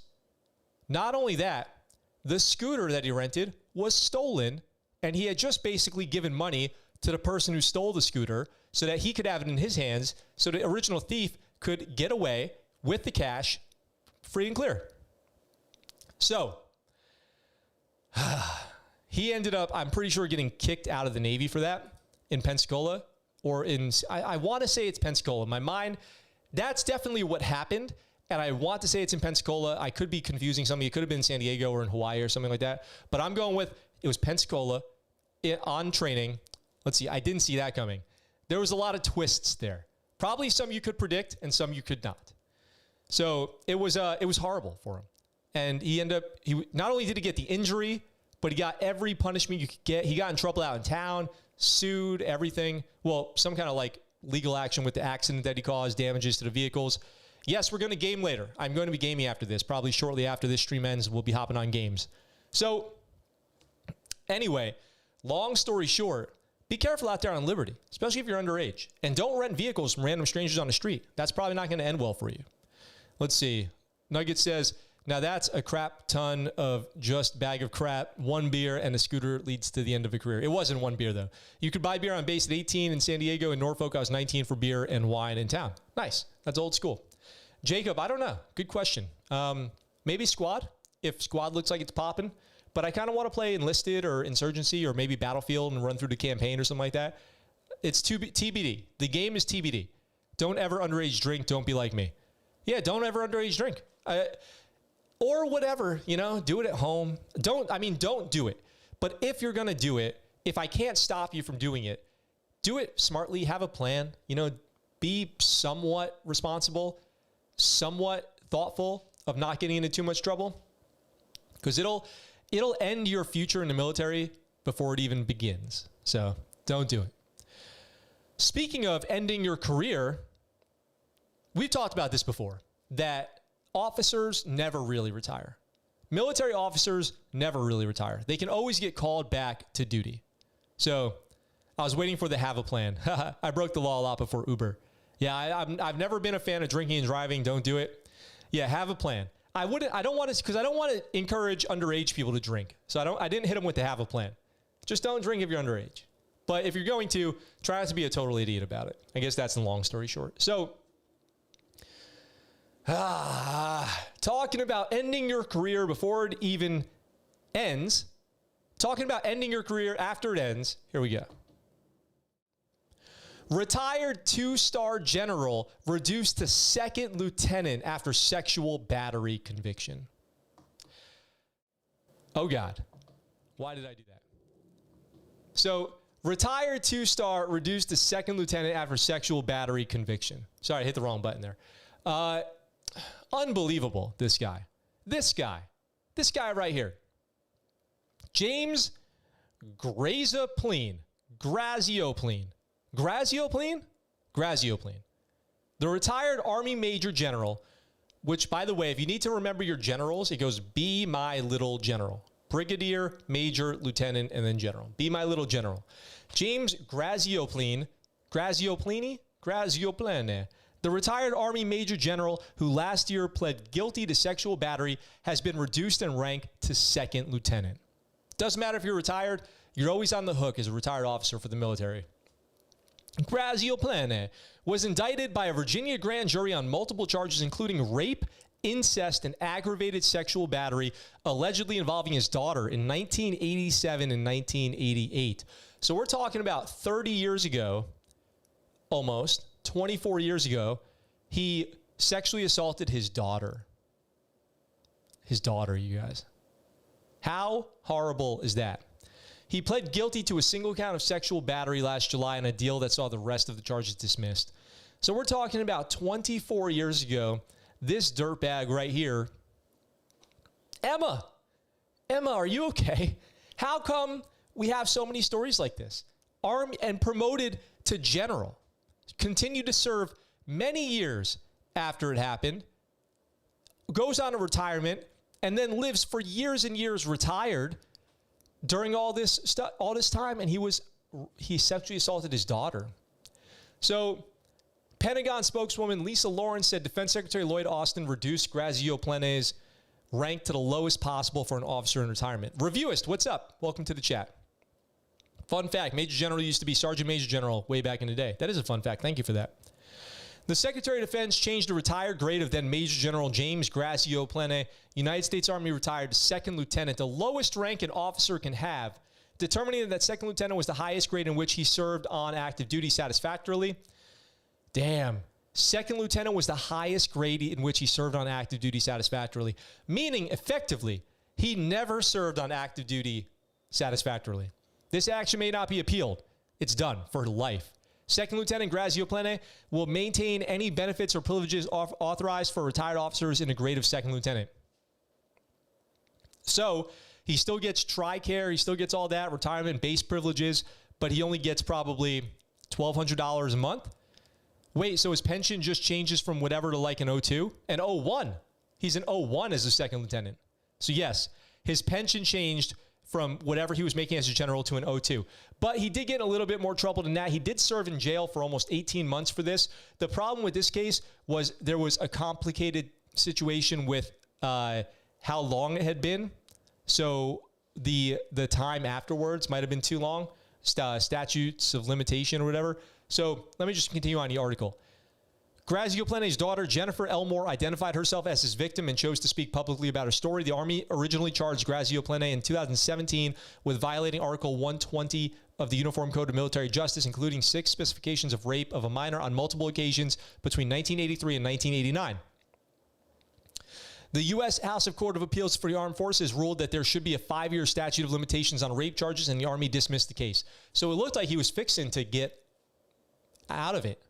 Not only that, the scooter that he rented was stolen and he had just basically given money to the person who stole the scooter so that he could have it in his hands so the original thief could get away with the cash free and clear. So he ended up, I'm pretty sure, getting kicked out of the Navy for that in Pensacola, or I want to say it's Pensacola. In my mind, that's definitely what happened. And I want to say it's in Pensacola. I could be confusing something. It could have been San Diego or in Hawaii or something like that. But I'm going with, it was Pensacola on training. Let's see. I didn't see that coming. There was a lot of twists there. Probably some you could predict and some you could not. So it was horrible for him. And he not only did he get the injury, but he got every punishment you could get. He got in trouble out in town, sued, everything. Well, some kind of like legal action with the accident that he caused, damages to the vehicles. Yes, we're going to game later. I'm going to be gaming after this. Probably shortly after this stream ends, we'll be hopping on games. So anyway, long story short, be careful out there on Liberty, especially if you're underage. And don't rent vehicles from random strangers on the street. That's probably not going to end well for you. Let's see. Nugget says, now that's a crap ton of just bag of crap. One beer and a scooter leads to the end of a career. It wasn't one beer, though. You could buy beer on base at 18 in San Diego. In Norfolk, I was 19 for beer and wine in town. Nice. That's old school. Jacob, I don't know. Good question. Maybe squad, if squad looks like it's popping. But I kind of want to play enlisted or insurgency or maybe battlefield and run through the campaign or something like that. It's TBD. The game is TBD. Don't ever underage drink. Don't be like me. Yeah, don't ever underage drink. Or whatever, do it at home. Don't do it. But if you're going to do it, if I can't stop you from doing it, do it smartly. Have a plan. Be somewhat responsible, somewhat thoughtful of not getting into too much trouble. Because it'll end your future in the military before it even begins. So don't do it. Speaking of ending your career, we've talked about this before, that officers never really retire. Military officers never really retire. They can always get called back to duty. So I was waiting for the have a plan. I broke the law a lot before Uber. Yeah, I've never been a fan of drinking and driving. Don't do it. Yeah, have a plan. I don't want to encourage underage people to drink. So I didn't hit them with the have a plan. Just don't drink if you're underage. But if you're going to, try not to be a total idiot about it. I guess that's the long story short. So, talking about ending your career before it even ends. Talking about ending your career after it ends. Here we go. Retired 2-star general reduced to 2nd lieutenant after sexual battery conviction. Oh, God. Why did I do that? So, retired 2-star reduced to 2nd lieutenant after sexual battery conviction. Sorry, I hit the wrong button there. Unbelievable, this guy. This guy right here. James Grazioplin. The retired Army Major General, which, by the way, if you need to remember your generals, it goes be my little general. Brigadier, Major, Lieutenant, and then General. Be my little general. James Grazioplin, the retired Army Major General who last year pled guilty to sexual battery, has been reduced in rank to 2nd lieutenant. Doesn't matter if you're retired, you're always on the hook as a retired officer for the military. Grazioplin was indicted by a Virginia grand jury on multiple charges, including rape, incest, and aggravated sexual battery, allegedly involving his daughter in 1987 and 1988. So we're talking about 30 years ago, almost 24 years ago, he sexually assaulted his daughter. His daughter, you guys. How horrible is that? He pled guilty to a single count of sexual battery last July in a deal that saw the rest of the charges dismissed. So we're talking about 24 years ago, this dirtbag right here. Emma, are you okay? How come we have so many stories like this? Army and promoted to general. Continued to serve many years after it happened. Goes on to retirement and then lives for years and years retired during all this time, and he sexually assaulted his daughter. So, Pentagon spokeswoman Lisa Lawrence said Defense Secretary Lloyd Austin reduced Grazioplin's rank to the lowest possible for an officer in retirement. Reviewist, what's up? Welcome to the chat. Fun fact, Major General used to be Sergeant Major General way back in the day. That is a fun fact. Thank you for that. The Secretary of Defense changed the retired grade of then Major General James Graziano-Plene. United States Army retired to second lieutenant, the lowest rank an officer can have, determining that second lieutenant was the highest grade in which he served on active duty satisfactorily. Damn. Second lieutenant was the highest grade in which he served on active duty satisfactorily, meaning effectively he never served on active duty satisfactorily. This action may not be appealed. It's done for life. Second Lieutenant Graziano-Plene will maintain any benefits or privileges authorized for retired officers in the grade of second lieutenant. So he still gets TRICARE, he still gets all that, retirement, base privileges, but he only gets probably $1,200 a month. Wait, so his pension just changes from whatever to like an O2? An O1. He's an O1 as a second lieutenant. So yes, his pension changed from whatever he was making as a general to an O2. But he did get in a little bit more trouble than that. He did serve in jail for almost 18 months for this. The problem with this case was there was a complicated situation with how long it had been. So the time afterwards might have been too long, statutes of limitation or whatever. So let me just continue on the article. Graziano-Plene's daughter, Jennifer Elmore, identified herself as his victim and chose to speak publicly about her story. The Army originally charged Graziano-Plene in 2017 with violating Article 120 of the Uniform Code of Military Justice, including 6 specifications of rape of a minor on multiple occasions between 1983 and 1989. The U.S. House of Court of Appeals for the Armed Forces ruled that there should be a 5-year statute of limitations on rape charges, and the Army dismissed the case. So it looked like he was fixing to get out of it.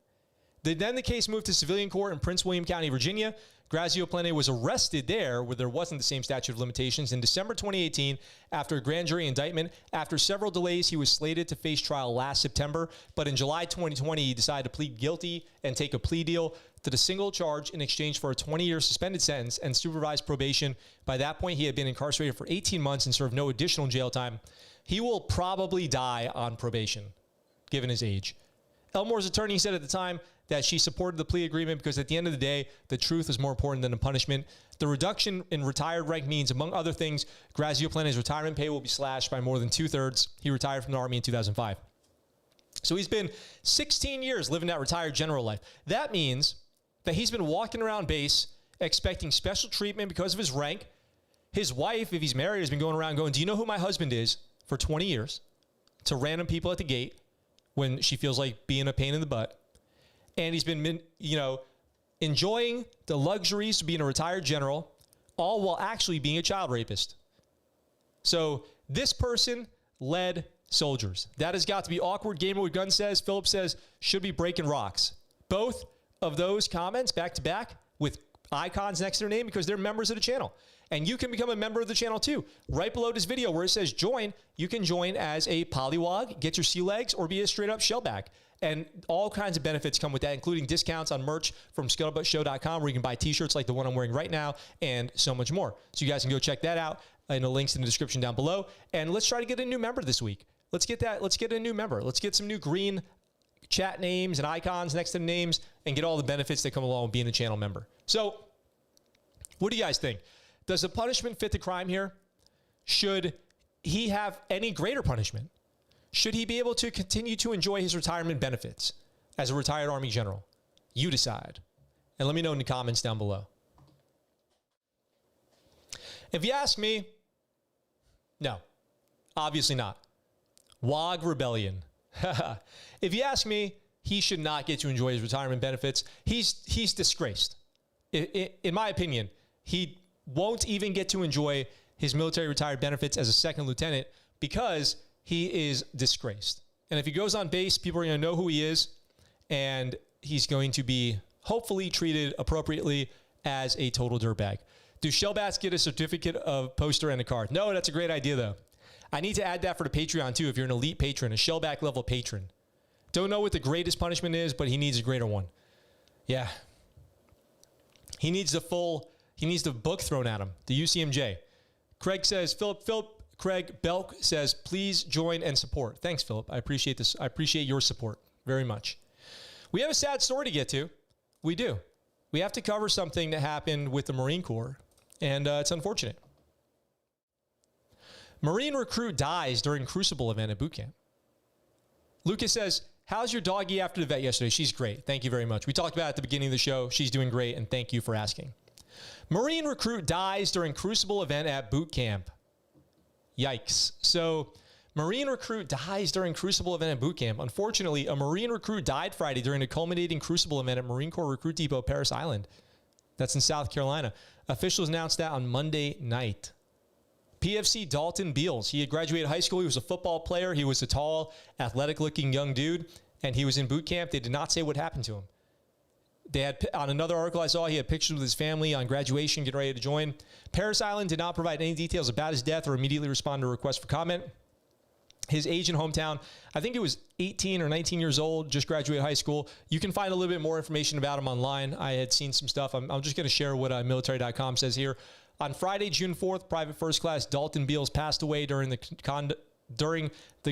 Then the case moved to civilian court in Prince William County, Virginia. Graziano-Plene was arrested there, where there wasn't the same statute of limitations, in December 2018 after a grand jury indictment. After several delays, he was slated to face trial last September, but in July 2020, he decided to plead guilty and take a plea deal to the single charge in exchange for a 20-year suspended sentence and supervised probation. By that point, he had been incarcerated for 18 months and served no additional jail time. He will probably die on probation, given his age. Elmore's attorney said at the time that she supported the plea agreement because at the end of the day, the truth is more important than the punishment. The reduction in retired rank means, among other things, Graziano-Plene's retirement pay will be slashed by more than 2/3. He retired from the Army in 2005. So he's been 16 years living that retired general life. That means that he's been walking around base expecting special treatment because of his rank. His wife, if he's married, has been going around going, "Do you know who my husband is?" for 20 years to random people at the gate when she feels like being a pain in the butt. And he's been, enjoying the luxuries of being a retired general, all while actually being a child rapist. So this person led soldiers. That has got to be awkward. Gamer with Gun says, Philip says, should be breaking rocks. Both of those comments back to back with icons next to their name because they're members of the channel. And you can become a member of the channel too. Right below this video where it says join, you can join as a polywog, get your sea legs, or be a straight up shellback. And all kinds of benefits come with that, including discounts on merch from ScuttleButtShow.com, where you can buy t-shirts like the one I'm wearing right now, and so much more. So you guys can go check that out, and the link's in the description down below. And let's try to get a new member this week. Let's get a new member. Let's get some new green chat names and icons next to the names and get all the benefits that come along with being a channel member. So what do you guys think? Does the punishment fit the crime here? Should he have any greater punishment? Should he be able to continue to enjoy his retirement benefits as a retired Army general? You decide. And let me know in the comments down below. If you ask me, no, obviously not. WOG Rebellion. If you ask me, he should not get to enjoy his retirement benefits. He's disgraced. In my opinion, he won't even get to enjoy his military retired benefits as a second lieutenant because he is disgraced. And if he goes on base, people are going to know who he is, and he's going to be hopefully treated appropriately as a total dirtbag. Do shellbats get a certificate of poster and a card? No, that's a great idea, though. I need to add that for the Patreon, too, if you're an elite patron, a shellback level patron. Don't know what the greatest punishment is, but he needs a greater one. Yeah. He needs the book thrown at him, the UCMJ. Craig says, Craig Belk says, please join and support. Thanks, Philip. I appreciate this. I appreciate your support very much. We have a sad story to get to. We do. We have to cover something that happened with the Marine Corps, and it's unfortunate. Marine recruit dies during Crucible event at boot camp. Lucas says, how's your doggy after the vet yesterday? She's great. Thank you very much. We talked about it at the beginning of the show. She's doing great, and thank you for asking. Marine recruit dies during Crucible event at boot camp. Yikes. So, Marine recruit dies during Crucible event at boot camp. Unfortunately, a Marine recruit died Friday during a culminating Crucible event at Marine Corps Recruit Depot, Parris Island. That's in South Carolina. Officials announced that on Monday night. PFC Dalton Beals. He had graduated high school. He was a football player. He was a tall, athletic-looking young dude, and he was in boot camp. They did not say what happened to him. They had, on another article I saw, he had pictures with his family on graduation, getting ready to join. Parris Island did not provide any details about his death or immediately respond to a request for comment. His age and hometown, I think it was 18 or 19 years old, just graduated high school. You can find a little bit more information about him online. I had seen some stuff. I'm just going to share what military.com says here. On Friday, June 4th, Private First Class Dalton Beals passed away during the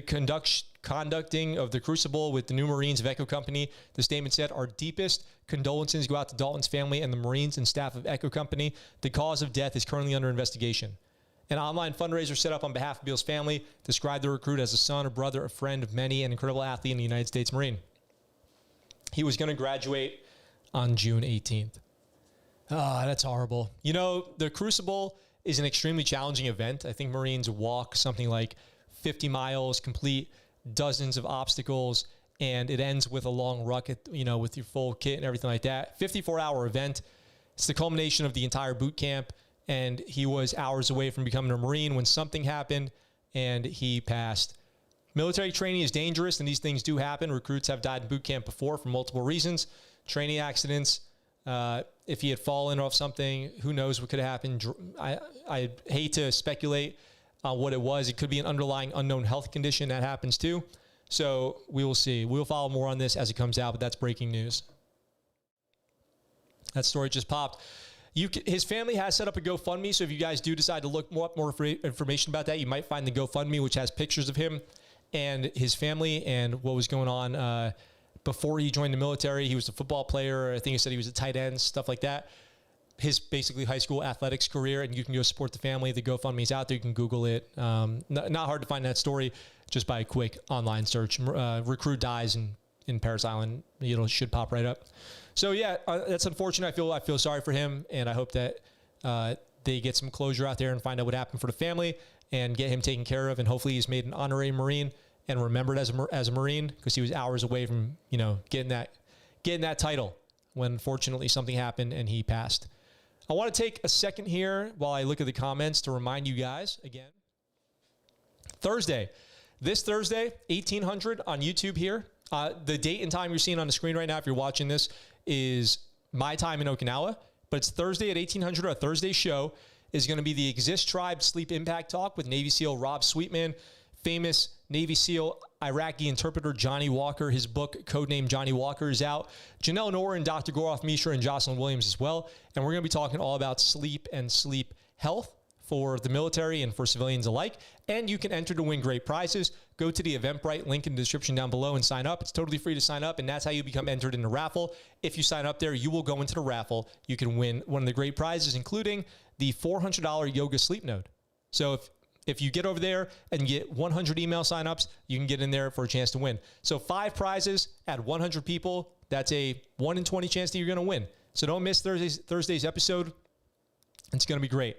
conducting of the Crucible with the new Marines of Echo Company. The statement said, our deepest condolences go out to Dalton's family and the Marines and staff of Echo Company. The cause of death is currently under investigation. An online fundraiser set up on behalf of Beals' family described the recruit as a son, a brother, a friend of many, an incredible athlete in the United States Marine. He was going to graduate on June 18th. Ah, that's horrible. You know, the Crucible is an extremely challenging event. I think Marines walk something like 50 miles, complete dozens of obstacles, and it ends with a long ruck, with your full kit and everything like that. 54-hour event. It's the culmination of the entire boot camp, and he was hours away from becoming a Marine when something happened, and he passed. Military training is dangerous, and these things do happen. Recruits have died in boot camp before for multiple reasons. Training accidents. If he had fallen off something, who knows what could have happened. I hate to speculate on what it was. It could be an underlying unknown health condition that happens too. So we will see. We'll follow more on this as it comes out, but that's breaking news. That story just popped. His family has set up a GoFundMe, so if you guys do decide to look more information about that, you might find the GoFundMe, which has pictures of him and his family and what was going on before he joined the military. He was a football player. I think he said he was a tight end, stuff like that. His basically high school athletics career, and you can go support the family. The GoFundMe is out there. You can Google it. Not hard to find that story just by a quick online search. Recruit dies in Parris Island. Should pop right up. So yeah, that's unfortunate. I feel sorry for him, and I hope that they get some closure out there and find out what happened for the family and get him taken care of. And hopefully he's made an honorary Marine and remembered as a Marine, because he was hours away from getting that title when unfortunately something happened and he passed. I want to take a second here while I look at the comments to remind you guys again. This Thursday, 1800 on YouTube here. The date and time you're seeing on the screen right now, if you're watching this, is my time in Okinawa. But it's Thursday at 1800. Our Thursday show is going to be the Exist Tribe Sleep Impact Talk with Navy SEAL Rob Sweetman, famous Navy SEAL Iraqi interpreter Johnny Walker. His book, codenamed Johnny Walker, is out. Janelle Noren, Dr. Goroff Mishra, and Jocelyn Williams as well. And we're going to be talking all about sleep and sleep health for the military and for civilians alike. And you can enter to win great prizes. Go to the EventBrite link in the description down below and sign up. It's totally free to sign up, and that's how you become entered in the raffle. If you sign up there, you will go into the raffle. You can win one of the great prizes, including the $400 yoga sleep node. So if you get over there and get 100 email signups, you can get in there for a chance to win. So 5 prizes at 100 people. That's a 1 in 20 chance that you're going to win. So don't miss Thursday's episode. It's going to be great.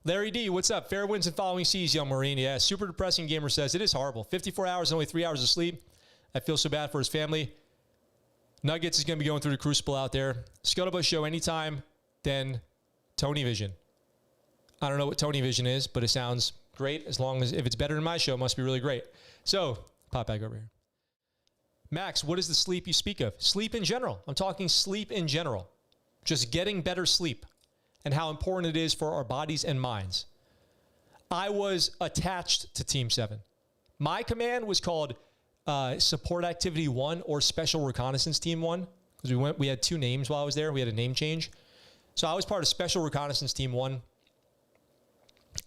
Larry D, what's up? Fair winds and following seas, young Marine. Yeah, super depressing gamer says, it is horrible. 54 hours, only 3 hours of sleep. I feel so bad for his family. Nuggets is going to be going through the Crucible out there. ScuttleButt Show anytime, then Tony Vision. I don't know what Tony Vision is, but it sounds great. As long as, if it's better than my show, it must be really great. So, pop back over here. Max, what is the sleep you speak of? Sleep in general. I'm talking sleep in general. Just getting better sleep and how important it is for our bodies and minds. I was attached to Team 7. My command was called Support Activity 1 or Special Reconnaissance Team 1, because we had 2 names while I was there. We had a name change. So I was part of Special Reconnaissance Team 1.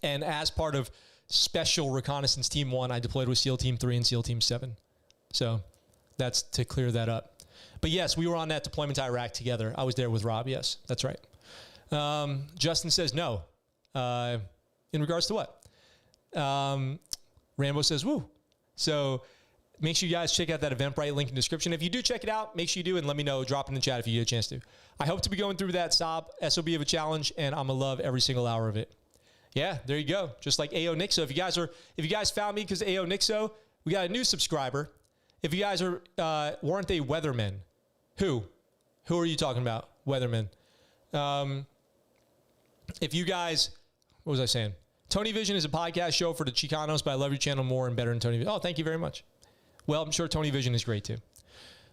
And as part of Special Reconnaissance Team 1, I deployed with SEAL Team 3 and SEAL Team 7. So that's to clear that up. But yes, we were on that deployment to Iraq together. I was there with Rob. Yes, that's right. Justin says no. In regards to what? Rambo says woo. So Make sure you guys check out that EventBrite link in the description. If you do check it out, make sure you do and let me know. Drop in the chat if you get a chance to. I hope to be going through that SOB of a challenge, and I'm gonna love every single hour of it. Yeah, there you go. Just like AO Nixo. If you guys found me because of AO Nixo, we got a new subscriber. If you guys weren't they weathermen? Who are you talking about? Weathermen. If you guys, what was I saying? Tony Vision is a podcast show for the Chicanos, but I love your channel more and better than Tony Vision. Oh, thank you very much. Well, I'm sure Tony Vision is great too.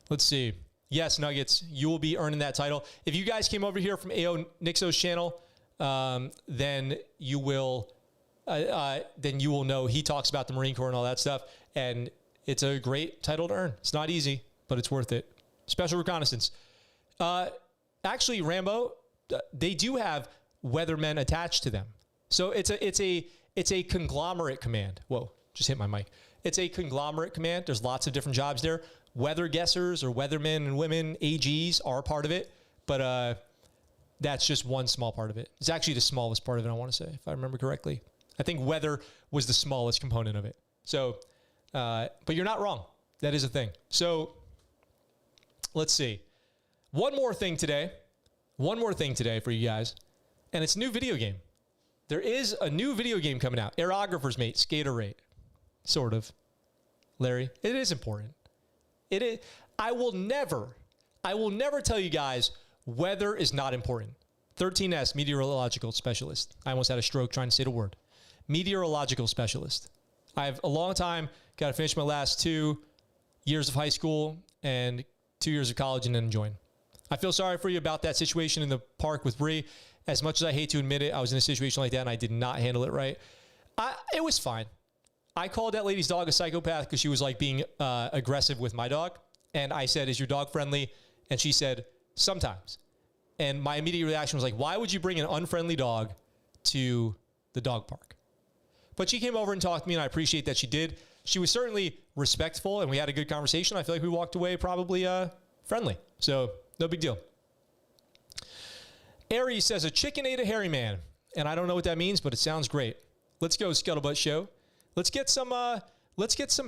Let's see. Yes, Nuggets, you will be earning that title. If you guys came over here from AO Nixo's channel, then you will know he talks about the Marine Corps and all that stuff, and it's a great title to earn. It's not easy, but it's worth it. Special Reconnaissance. Actually, Rambo, they do have weathermen attached to them. So it's a conglomerate command. Whoa, just hit my mic. It's a conglomerate command. There's lots of different jobs there. Weather guessers or weathermen and women, AGs, are part of it, but that's just one small part of it. It's actually the smallest part of it, I want to say, if I remember correctly. I think weather was the smallest component of it. So, but you're not wrong. That is a thing. So let's see. One more thing today for you guys, and it's a new video game. There is a new video game coming out. Aerographer's Mate, Skater Rate. Sort of. Larry, it is important. It is. I will never tell you guys weather is not important. 13S, meteorological specialist. I almost had a stroke trying to say the word. Meteorological specialist. I have a long time, got to finish my last 2 years of high school and 2 years of college and then join. I feel sorry for you about that situation in the park with Bree. As much as I hate to admit it, I was in a situation like that and I did not handle it right. It was fine. I called that lady's dog a psychopath because she was like being aggressive with my dog. And I said, is your dog friendly? And she said, sometimes. And my immediate reaction was like, why would you bring an unfriendly dog to the dog park? But she came over and talked to me, and I appreciate that she did. She was certainly respectful, and we had a good conversation. I feel like we walked away probably friendly. So no big deal. Aries says, a chicken ate a hairy man. And I don't know what that means, but it sounds great. Let's go, ScuttleButt Show. Let's get some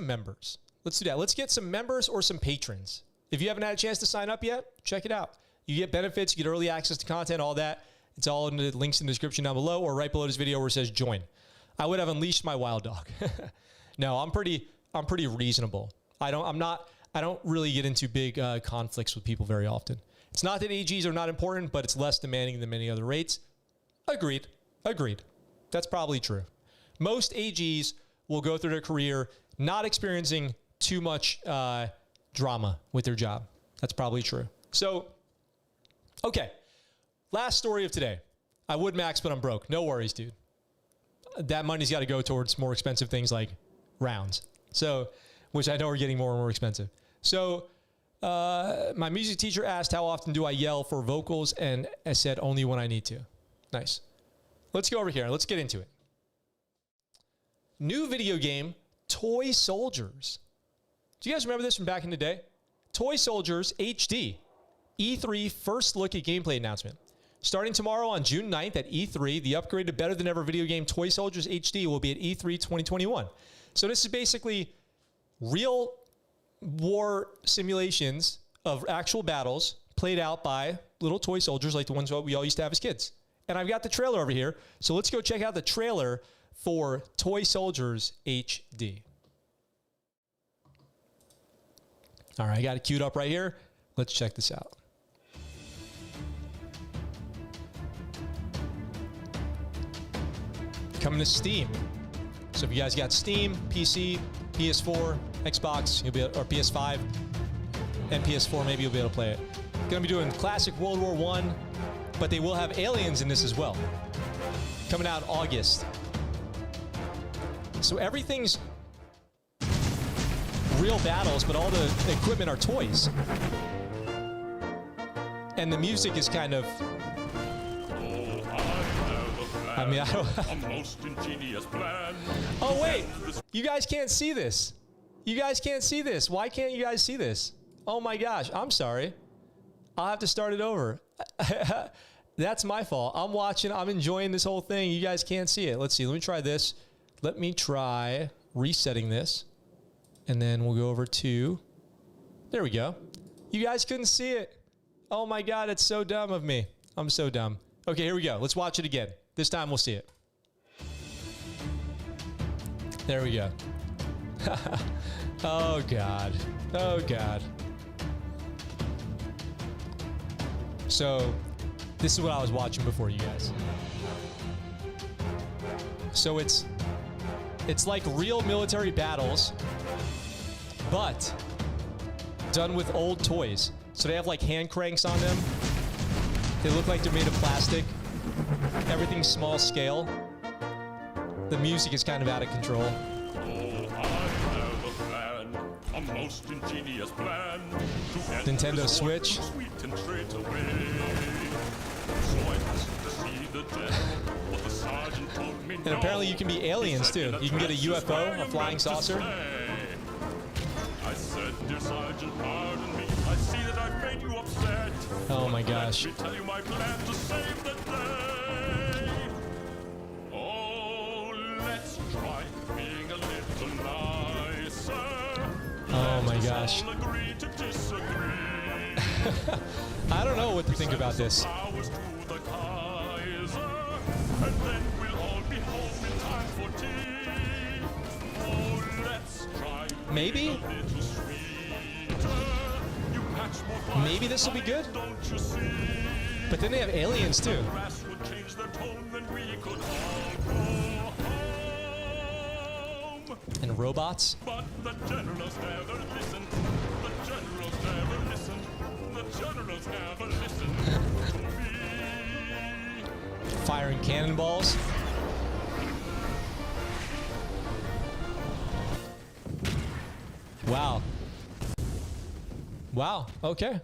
members. Let's do that. Let's get some members or some patrons. If you haven't had a chance to sign up yet, check it out. You get benefits, you get early access to content, all that. It's all in the links in the description down below or right below this video where it says join. I would have unleashed my wild dog. No, I'm pretty reasonable. I don't really get into big conflicts with people very often. It's not that AGs are not important, but it's less demanding than many other rates. Agreed. That's probably true. Most AGs will go through their career not experiencing too much drama with their job. That's probably true. So, okay. Last story of today. I would max, but I'm broke. No worries, dude. That money's got to go towards more expensive things like rounds. So, which I know are getting more and more expensive. So, my music teacher asked how often do I yell for vocals, and I said only when I need to. Nice. Let's go over here. Let's get into it. New video game, Toy Soldiers. Do you guys remember this from back in the day? Toy Soldiers HD. E3 first look at gameplay announcement. Starting tomorrow on June 9th at E3, the upgraded better than ever video game Toy Soldiers HD will be at E3 2021. So this is basically real war simulations of actual battles played out by little toy soldiers like the ones we all used to have as kids. And I've got the trailer over here. So let's go check out the trailer for Toy Soldiers HD. All right, I got it queued up right here. Let's check this out. Coming to Steam. So if you guys got Steam, PC, PS4, Xbox, you'll be able, or PS5, and PS4, maybe you'll be able to play it. Gonna be doing classic World War I, but they will have aliens in this as well. Coming out August. So everything's real battles, but all the equipment are toys. And the music is kind of... I mean, I don't... A most ingenious plan. Oh, wait. You guys can't see this. You guys can't see this. Why can't you guys see this? Oh, my gosh. I'm sorry. I'll have to start it over. That's my fault. I'm watching. I'm enjoying this whole thing. You guys can't see it. Let's see. Let me try this. Let me try resetting this. And then we'll go over to, there we go. You guys couldn't see it. Oh my God, it's so dumb of me. I'm so dumb. Okay, here we go. Let's watch it again. This time we'll see it. There we go. Oh God. Oh God. So this is what I was watching before, you guys. So it's like real military battles, but done with old toys. So they have like hand cranks on them. They look like they're made of plastic. Everything's small scale. The music is kind of out of control. Oh, I have a plan, a most ingenious plan to Nintendo Switch. sweet and straight away. So I asked to see the general, but the sergeant told me And no. apparently you can be aliens too. You can get a UFO, a flying saucer. I said, dear sergeant, pardon me. I see that I've made you upset. Oh my gosh. Let me tell you my plan to save the day. Oh, let's try being a little nicer. Oh my gosh. All agree to disagree. I don't know what to think about this. Flowers to the Kaiser, and then we'll all be home in time for tea. Oh, let's try Maybe? a little sweeter. You patch more flies Maybe this will be good? don't you see? But then they have aliens too. Grass would change their tone, then we could all go home. And robots. But the generals never listened. The generals never listened. The generals never listened to me. Firing cannonballs. Wow. Wow. Okay.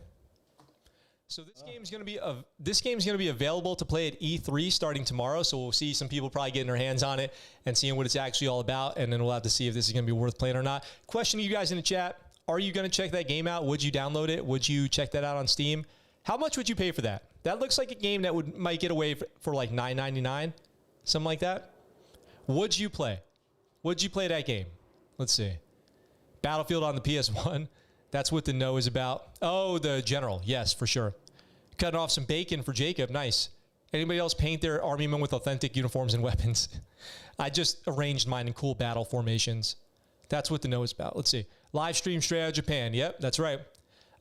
So this game's going to be available to play at E3 starting tomorrow. So we'll see some people probably getting their hands on it and seeing what it's actually all about, and then we'll have to see if this is going to be worth playing or not. Question to you guys in the chat: are you going to check that game out? Would you download it? Would you check that out on Steam? How much would you pay for that? That looks like a game that might get away for like $9.99, something like that. Would you play? Would you play that game? Let's see. Battlefield on the PS1. That's what the no is about. Oh, the general. Yes, for sure. Cutting off some bacon for Jacob. Nice. Anybody else paint their army men with authentic uniforms and weapons? I just arranged mine in cool battle formations. That's what the no is about. Let's see. Live stream straight out of Japan. Yep, that's right.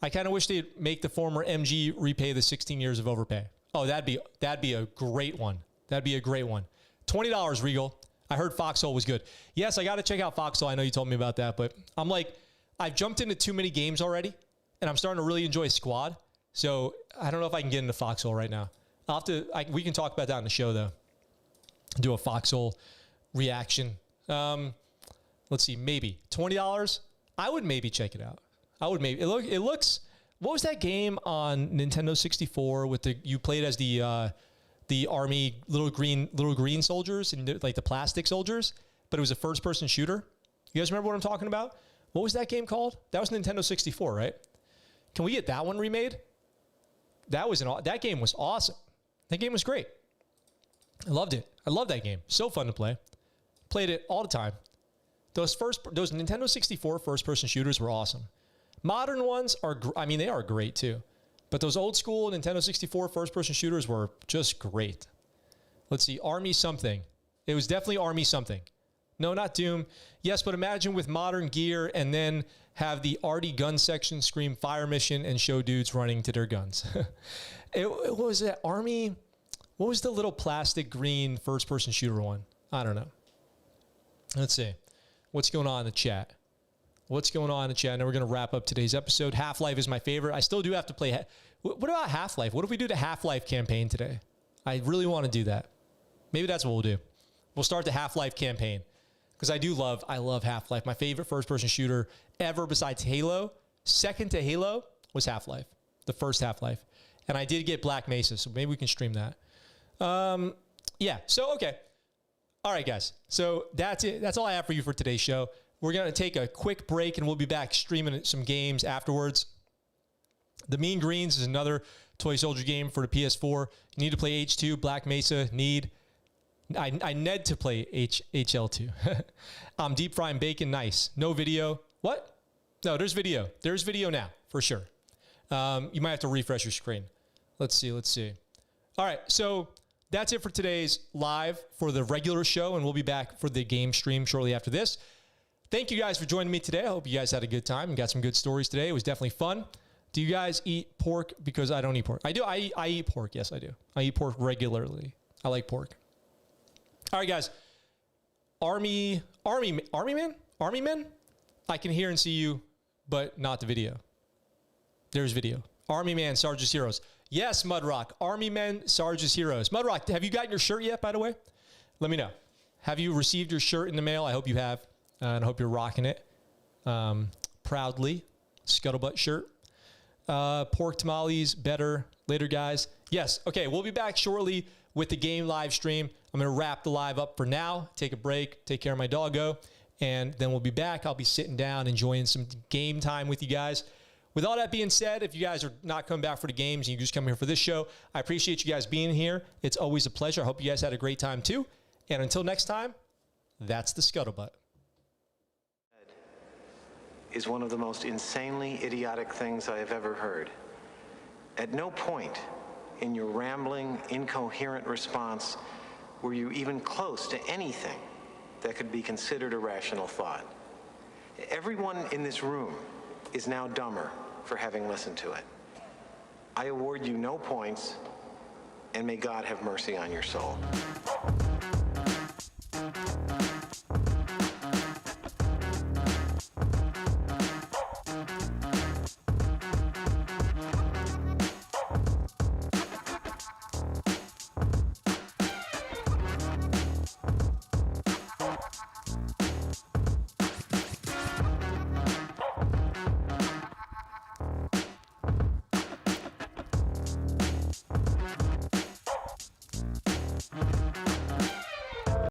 I kind of wish they'd make the former MG repay the 16 years of overpay. Oh, that'd be a great one. That'd be a great one. $20, Regal. I heard Foxhole was good. Yes, I got to check out Foxhole. I know you told me about that, but I'm like, I've jumped into too many games already, and I'm starting to really enjoy Squad. So I don't know if I can get into Foxhole right now. We can talk about that on the show though. Do a Foxhole reaction. Let's see, maybe $20. I would maybe check it out. I would maybe. It looks. What was that game on Nintendo 64 with you played as the army little green soldiers and like the plastic soldiers, but it was a first person shooter. You guys remember what I'm talking about? What was that game called? That was Nintendo 64, right? Can we get that one remade? That game was awesome. That game was great. I loved it. I love that game. So fun to play. Played it all the time. Those Nintendo 64 first-person shooters were awesome. Modern ones they are great too. But those old school Nintendo 64 first-person shooters were just great. Let's see, Army something. It was definitely Army something. No, not Doom. Yes, but imagine with modern gear and then have the arty gun section scream fire mission and show dudes running to their guns. What was that? Army? What was the little plastic green first-person shooter one? I don't know. Let's see. What's going on in the chat? What's going on in the chat? And then we're going to wrap up today's episode. Half-Life is my favorite. I still do have to play. What about Half-Life? What if we do the Half-Life campaign today? I really want to do that. Maybe that's what we'll do. We'll start the Half-Life campaign. Because I love Half-Life. My favorite first-person shooter ever besides Halo, second to Halo, was Half-Life. The first Half-Life. And I did get Black Mesa, so maybe we can stream that. Yeah, so okay. All right, guys. So that's it. That's all I have for you for today's show. We're going to take a quick break, and we'll be back streaming some games afterwards. The Mean Greens is another toy soldier game for the PS4. You need to play H2, Black Mesa, I need to play HL2. Deep frying bacon, nice. No video. What? No, there's video. There's video now, for sure. You might have to refresh your screen. Let's see. All right, so that's it for today's live for the regular show, and we'll be back for the game stream shortly after this. Thank you guys for joining me today. I hope you guys had a good time and got some good stories today. It was definitely fun. Do you guys eat pork? Because I don't eat pork. I do. I eat pork. Yes, I do. I eat pork regularly. I like pork. All right, guys. Army men. I can hear and see you, but not the video. There's video. Army man, Sarge's Heroes. Yes, Mudrock. Army men, Sarge's Heroes. Mudrock, have you gotten your shirt yet, by the way? Let me know. Have you received your shirt in the mail? I hope you have. And I hope you're rocking it. Proudly. ScuttleButt shirt. Pork tamales, better. Later, guys. Yes. Okay, we'll be back shortly with the game live stream. I'm going to wrap the live up for now, take a break, take care of my doggo, and then we'll be back. I'll be sitting down, enjoying some game time with you guys. With all that being said, if you guys are not coming back for the games and you just come here for this show, I appreciate you guys being here. It's always a pleasure. I hope you guys had a great time too. And until next time, that's the Scuttlebutt. Is one of the most insanely idiotic things I have ever heard. At no point in your rambling, incoherent response were you even close to anything that could be considered a rational thought. Everyone in this room is now dumber for having listened to it. I award you no points, and may God have mercy on your soul.